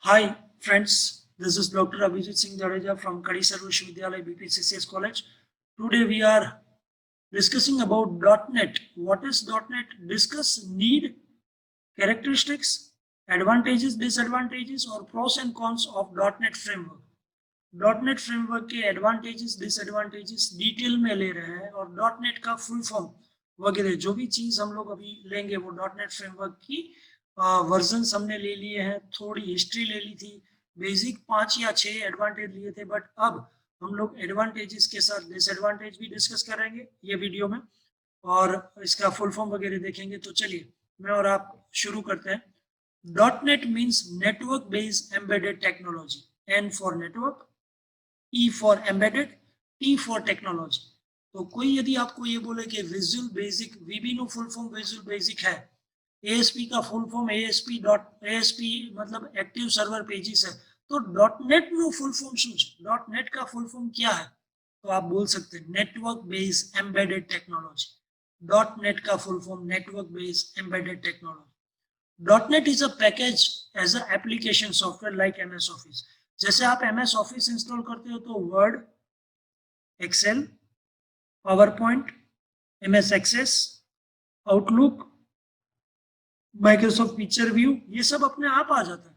Hi friends, this is Dr. Abhijit Singh Jadeja from Kadisar Vishwavidyalaya BPCCS College. Today we are discussing about .NET. What is .NET? Discuss need, characteristics, advantages, disadvantages और pros and cons of .NET framework. .NET framework के advantages, disadvantages detail में ले रहे हैं और .NET का full form वगैरह जो भी चीज हम लोग अभी लेंगे वो .NET फ्रेमवर्क की वर्जन हमने ले लिए हैं, थोड़ी हिस्ट्री ले ली थी, बेसिक 5 या 6 एडवांटेज लिए थे, बट अब हम लोग एडवांटेजेस के साथ डिसएडवांटेज भी डिस्कस करेंगे ये वीडियो में और इसका फुल फॉर्म वगैरह देखेंगे। तो चलिए मैं और आप शुरू करते हैं। .NET means network based embedded technology, N for network, E for embedded, T for technology. तो कोई यदि आपको ये बोले कि विजुअल बेसिक, वीबीनो फुल फॉर्म विजुअल बेसिक है, ASP का फुल फॉर्म ASP मतलब एक्टिव सर्वर पेजेस है, तो .NET નો ફૂલ ફોર્મ શું છે? .NET का फुल फॉर्म क्या है? तो आप बोल सकते हैं network based embedded technology. .NET का full form network based embedded technology. .NET is a package as a application software like MS office. जैसे आप MS ऑफिस इंस्टॉल करते हो तो Word, Excel, power point, MS Access, Outlook, Microsoft Picture View, ये सब अपने आप आ जाता है।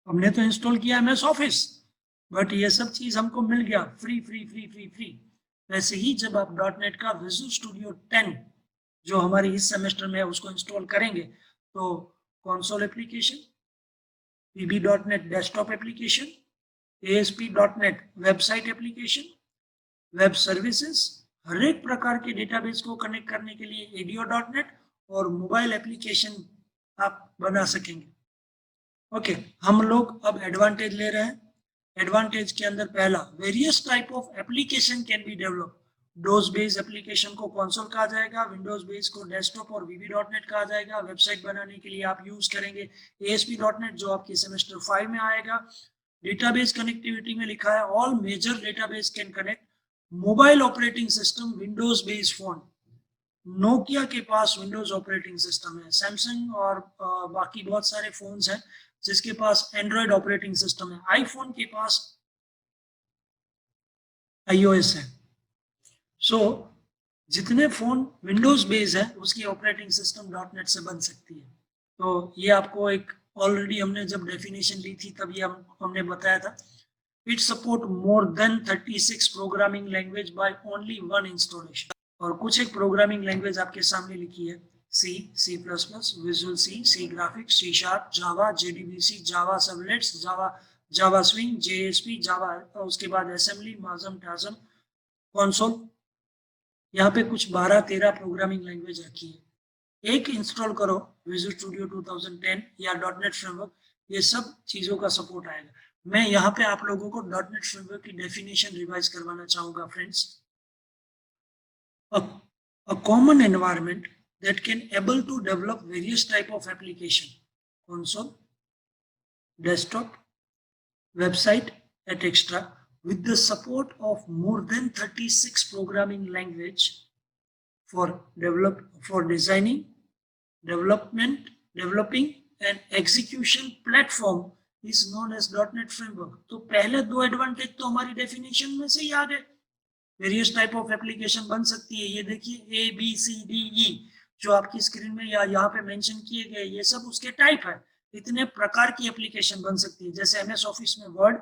हमने तो इंस्टॉल किया MS ऑफिस, बट ये सब चीज हमको मिल गया free free free free free. वैसे ही जब आप .NET का विजुअल स्टूडियो 10 जो हमारे इस सेमेस्टर में है उसको इंस्टॉल करेंगे तो console application, VB.NET desktop application, ASP.NET website application, web services, हर एक प्रकार के डेटाबेस को कनेक्ट करने के लिए ADO.NET और मोबाइल एप्लीकेशन आप बना सकेंगे। ओके, हम लोग अब एडवांटेज ले रहे हैं। एडवांटेज के अंदर पहला, various type of application can be develop. Dose based application को कंसोल कहा जाएगा, विंडोज बेस्ड को डेस्कटॉप और VB.NET कहा जाएगा। वेबसाइट बनाने के लिए आप यूज करेंगे ASP.NET जो आपके सेमेस्टर 5 में आएगा। डेटाबेस कनेक्टिविटी में लिखा है all major database can connect. Mobile operating system Windows based phone, Nokia के पास विंडोज ऑपरेटिंग सिस्टम है, सैमसंग और बाकी बहुत सारे फोन्स हैं जिसके पास एंड्रॉयड ऑपरेटिंग सिस्टम है, आईफोन के पास iOS है। सो जितने फोन विंडोज बेस्ड है उसकी ऑपरेटिंग सिस्टम .NET से बन सकती है। तो ये आपको एक ऑलरेडी हमने जब डेफिनेशन ली थी तब ये हमने बताया था। It support more than 36 programming language by only one installation. और कुछ एक प्रोग्रामिंग लैंग्वेज आपके सामने लिखी है, C, C++, visual C, C graphics, C sharp, Java, JDBC, Java servlets, Java swing, JSP, Java, उसके बाद असेंबली, माजम, टाजम, कंसोल। यहाँ पे कुछ 12-13 प्रोग्रामिंग लैंग्वेज रखी है। एक इंस्टॉल करो विजुअल स्टूडियो 2010 या .NET फ्रेमवर्क, ये सब चीजों का सपोर्ट आएगा। मैं यहाँ पे आप लोगों को .NET फ्रेमवर्क की डेफिनेशन रिवाइज करवाना चाहूंगा friends. A common environment that can able to develop various type of application, console, desktop, website, etc. with the support of more than 36 programming language for designing, developing and execution platform is known as .NET framework। तो पहले दो advantage तो हमारी definition में से ही आ गए। Various type of application बन सकती है, ये देखिए ABCDE जो आपकी स्क्रीन में या यहाँ पे मेंशन किए गए ये सब उसके टाइप है। इतने प्रकार की एप्लीकेशन बन सकती है, जैसे MS ऑफिस में Word,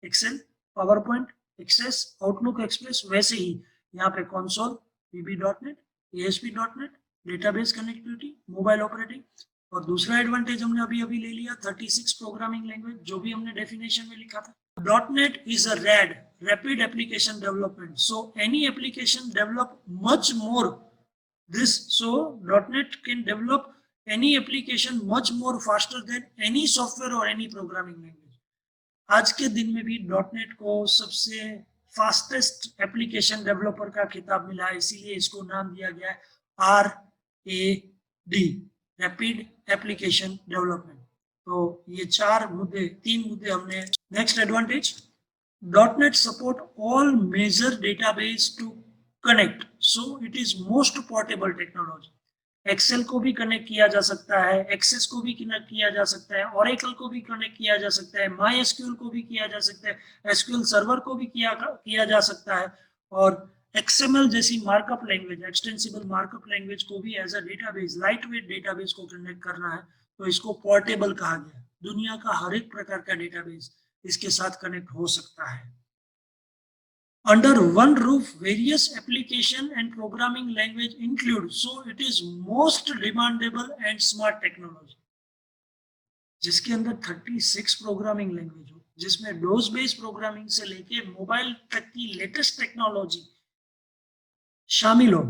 Excel, power Point, Access, Outlook, Express, वैसे ही यहाँ पे console, VB.NET, ASP.NET, database connectivity, mobile operating. और दूसरा एडवांटेज हमने अभी ले लिया 36 प्रोग्रामिंग लैंग्वेज जो भी हमने डेफिनेशन में लिखा था। .NET is a rapid application development, so any application develop much more .NET can develop any application much more faster than any software or any programming language। आज के दिन में भी .NET को सबसे फास्टेस्ट एप्लीकेशन डेवलपर का खिताब मिला है, इसीलिए इसको नाम दिया गया है RAD, रैपिड एप्लीकेशन डेवलपमेंट। तो ये तीन मुद्दे हमने। Next advantage, .NET support all major database to connect, so it is most portable technology। Excel को भी कनेक्ट किया जा सकता है, एक्सेस को भी कनेक्ट किया जा सकता है, ओरेकल को भी कनेक्ट किया जा सकता है, माई एसक्यूएल को भी किया जा सकता है, एसक्यूएल सर्वर को भी किया जा सकता है, और एक्सएमएल जैसी markup language, extensible markup language को भी as a database, light weight database को कनेक्ट करना है तो इसको पोर्टेबल कहा गया। दुनिया का हर एक प्रकार का डेटाबेस इसके साथ कनेक्ट हो सकता है। Under one roof, various application and programming language include, so it is most demandable and smart technology. जिसके अंदर 36 प्रोग्रामिंग लैंग्वेज हो, जिसमें डोस बेस्ड प्रोग्रामिंग से लेके मोबाइल तक की लेटेस्ट टेक्नोलॉजी शामिल हो,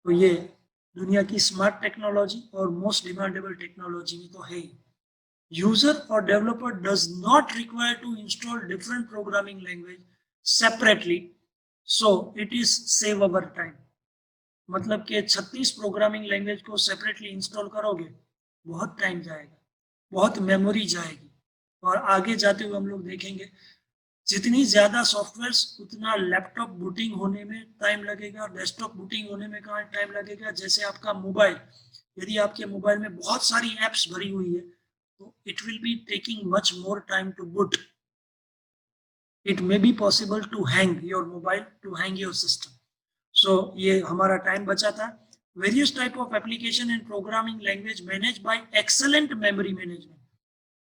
तो ये दुनिया की स्मार्ट टेक्नोलॉजी और मोस्ट डिमांडेबल टेक्नोलॉजी में तो है। User or developer does not require to install different programming language separately, so it is save our time. मतलब कि 36 प्रोग्रामिंग लैंग्वेज को सेपरेटली इंस्टॉल करोगे, बहुत टाइम जाएगा, बहुत मेमोरी जाएगी, और आगे जाते हुए हम लोग देखेंगे जितनी ज्यादा सॉफ्टवेयर्स उतना लैपटॉप बूटिंग होने में टाइम लगेगा, डेस्कटॉप बूटिंग होने में कहाँ टाइम लगेगा। जैसे आपका मोबाइल, यदि आपके मोबाइल में बहुत सारी एप्स भरी हुई है तो it will be taking much more time to boot. It may be possible to hang your mobile, to hang your system. So ये हमारा टाइम बचाता। Various type of application and programming language managed by excellent memory management.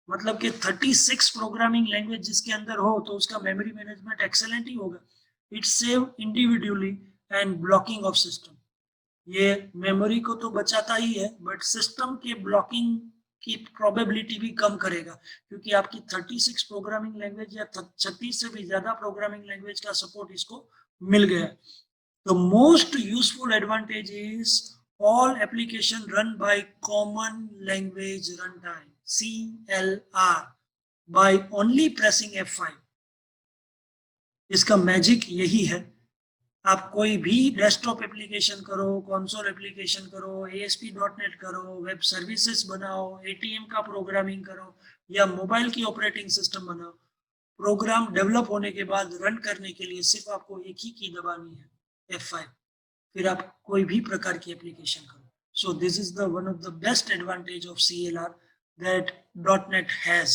मतलब कि 36 programming language जिसके अंदर हो तो उसका मेमोरी मैनेजमेंट एक्सेलेंट ही होगा। It save individually and blocking of system. ये मेमोरी को तो बचाता ही है, बट सिस्टम के ब्लॉकिंग की प्रोबेबिलिटी भी कम करेगा, क्योंकि आपकी 36 प्रोग्रामिंग लैंग्वेज या 36 से भी ज्यादा प्रोग्रामिंग लैंग्वेज का सपोर्ट इसको मिल गया। The most useful advantage is all application run by Common Language Runtime CLR by only pressing F5। इसका मैजिक यही है, आप कोई भी डेस्कटॉप एप्लीकेशन करो, कंसोल एप्लीकेशन करो, ASP.NET करो, वेब सर्विसेज बनाओ, ATM का प्रोग्रामिंग करो, या मोबाइल की ऑपरेटिंग सिस्टम बनाओ, प्रोग्राम डेवलप होने के बाद रन करने के लिए सिर्फ आपको एक ही की दबानी है, F5, फिर आप कोई भी प्रकार की एप्लीकेशन करो। So this is the one of the best advantage of CLR that .NET has.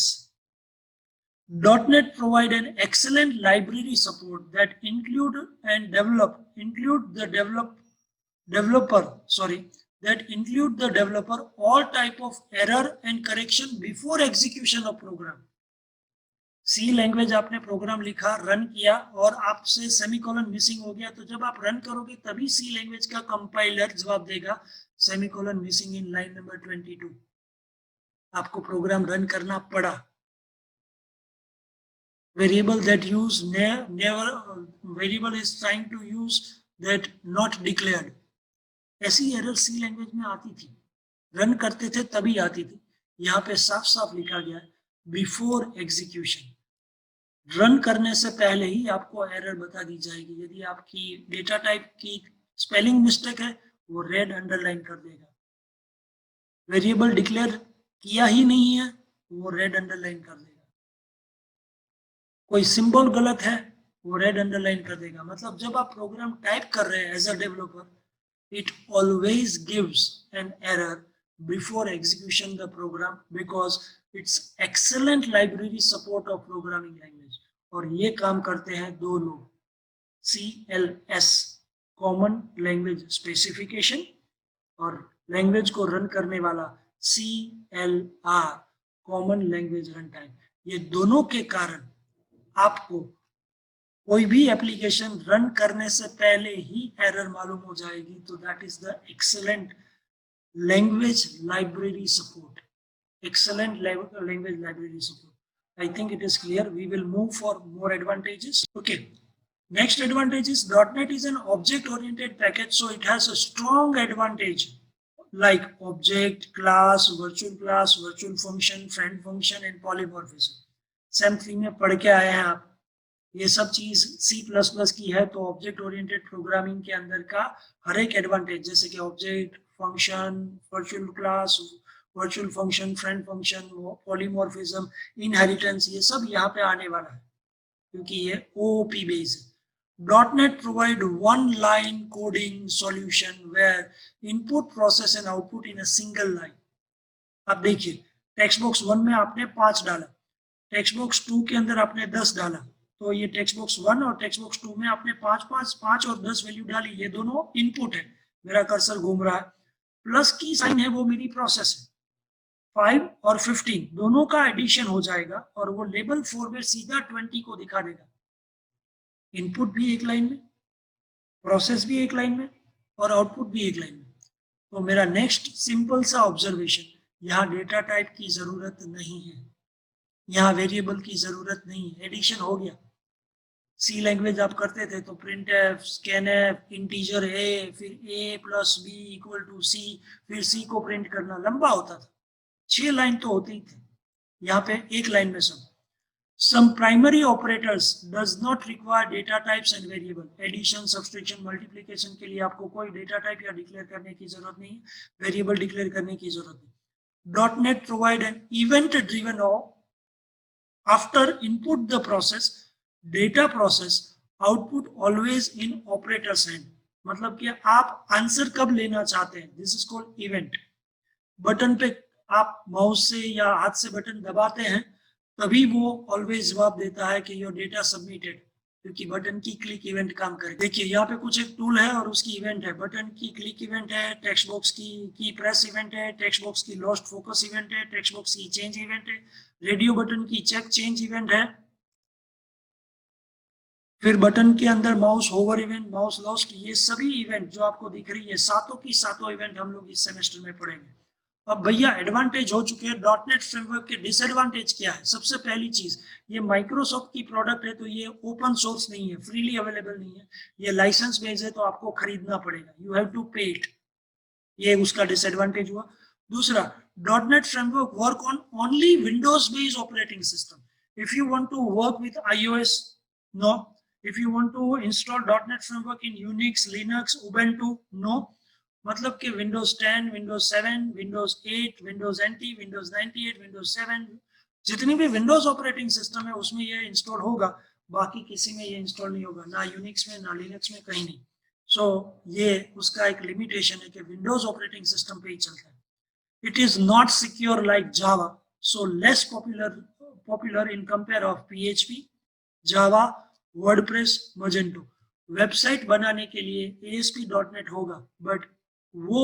.NET provide an excellent library support that include the developer all type of error and correction before execution of program. C language आपने program लिखा, run किया और आपसे semicolon missing हो गया, तो जब आप रन करोगे तभी सी लैंग्वेज का कंपाइलर जवाब देगा semicolon missing in line number 22। आपको प्रोग्राम रन करना पड़ा। Variable that use variable is trying to use that not declared, ऐसी एरर सी लैंग्वेज में आती थी, रन करते थे तभी आती थी। यहाँ पे साफ साफ लिखा गया बिफोर एग्जीक्यूशन, रन करने से पहले ही आपको एरर बता दी जाएगी। यदि आपकी डेटा टाइप की स्पेलिंग मिस्टेक है वो रेड अंडरलाइन कर देगा, वेरिएबल डिक्लेयर किया ही नहीं है वो रेड अंडरलाइन कर देगा, कोई सिंबल गलत है वो रेड अंडरलाइन कर देगा। मतलब जब आप प्रोग्राम टाइप कर रहे हैं as a developer, it always gives an error before execution the program because it's excellent library support of programming language। और ये काम करते हैं दो लोग, CLS कॉमन लैंग्वेज स्पेसिफिकेशन और लैंग्वेज को रन करने वाला CLR common language run time. ये दोनों के कारण आपको कोई भी एप्लीकेशन रन करने से पहले ही एरर मालूम हो जाएगी। तो that is the excellent language library support, excellent language library support. I think it is clear. We will move for more advantages. Okay, next advantage is .NET is an object oriented package, so it has a strong advantage like object, class, virtual function, friend function and polymorphism। Same 3 में पढ़ के आए हैं आप, ये सब चीज C++ की है। तो ऑब्जेक्ट ओरिएंटेड प्रोग्रामिंग के अंदर का हर एक एडवांटेज, जैसे कि object, function, virtual class, virtual function, friend function, polymorphism, inheritance, ये सब यहाँ पे आने वाला है क्योंकि ये OOP बेस है। .NET provide one-line coding solution where input, process and output in a single line. अब देखिए, टेक्स्ट बॉक्स 1 में आपने 5 डाला, टेक्स्ट बॉक्स 2 के अंदर आपने 10 डाला, तो ये टेक्स्ट बॉक्स 1 और टेक्स्ट बॉक्स 2 में आपने 5 और 10 वैल्यू डाली, ये दोनों इनपुट है, मेरा कर्सर घूम रहा है, प्लस की साइन है वो मेरी प्रोसेस है, 5 और 15 दोनों का एडिशन हो जाएगा और वो लेबल 4 में सीधा 20 को दिखा देगा। इनपुट भी एक लाइन में, प्रोसेस भी एक लाइन में और आउटपुट भी एक लाइन में। तो मेरा नेक्स्ट सिंपल सा ऑब्जर्वेशन, यहाँ डेटा टाइप की जरूरत नहीं है, यहाँ वेरिएबल की जरूरत नहीं है, एडिशन हो गया। सी लैंग्वेज आप करते थे तो print F, scan F, integer A, फिर A plus B equal to C, फिर सी को प्रिंट करना लंबा होता था, 6 लाइन तो होती ही थी, यहाँ पे एक लाइन में सब। Some primary operators does not require data types and variable. Addition, subtraction, multiplication के लिए आपको कोई data type या declare करने की जरूरत नहीं, variable declare करने की जरूरत नहीं। .NET provide an event-driven after input the process, data process, output always in operator's hand. मतलब कि आप आंसर कब लेना चाहते हैं, this is called event. Button पे आप माउस से या हाथ से बटन दबाते हैं तभी वो ऑलवेज जवाब देता है कि योर डेटा सबमिटेड, क्योंकि बटन की क्लिक इवेंट काम करे। देखिए यहाँ पे कुछ एक टूल है और उसकी इवेंट है, बटन की क्लिक इवेंट है, टेक्स्ट बॉक्स की प्रेस इवेंट है, टेक्स्ट बॉक्स की लॉस्ट फोकस इवेंट है, टेक्स्ट बॉक्स की चेंज इवेंट है, रेडियो बटन की चेक चेंज इवेंट है, फिर बटन के अंदर mouse hover event, mouse lost, ये सभी इवेंट जो आपको दिख रही है, सातों की सातों इवेंट हम लोग इस सेमेस्टर में पढ़ेंगे। अब भैया एडवांटेज हो चुके हैं, डॉटनेट फ्रेमवर्क के डिसएडवांटेज क्या है? सबसे पहली चीज, ये माइक्रोसॉफ्ट की प्रोडक्ट है तो ये ओपन सोर्स नहीं है, फ्रीली अवेलेबल नहीं है, ये लाइसेंस बेस्ड है तो आपको खरीदना पड़ेगा, you have to pay it, ये उसका डिसएडवांटेज हुआ। दूसरा, dot net framework work on only Windows based operating system, if you want to work with iOS, no, if you want to install dot net framework in Unix, Linux, Ubuntu, no, मतलब कि Windows 10, Windows 7, Windows 8, Windows NT, Windows 98, Windows 7, जितनी भी Windows operating system है उसमें ये install होगा, बाकी किसी में ये इंस्टॉल नहीं होगा, ना यूनिक्स में, ना लिनक्स में, कहीं नहीं। सो ये उसका एक लिमिटेशन है कि विंडोज ऑपरेटिंग सिस्टम पे ही चलता है। It is not secure like Java, so less popular in compare of PHP, Java, WordPress, Magento. Website बनाने के लिए ASP.NET होगा, बट वो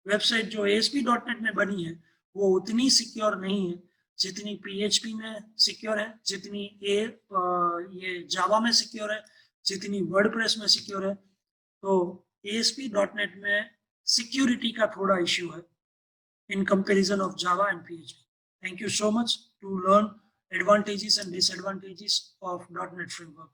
वेबसाइट जो ASP.NET में बनी है वो उतनी सिक्योर नहीं है जितनी PHP में सिक्योर है, जितनी ये जावा में सिक्योर है, जितनी वर्डप्रेस में सिक्योर है। तो ASP.NET में सिक्योरिटी का थोड़ा इश्यू है in comparison of Java and PHP. Thank you so much to learn advantages and disadvantages of .NET framework.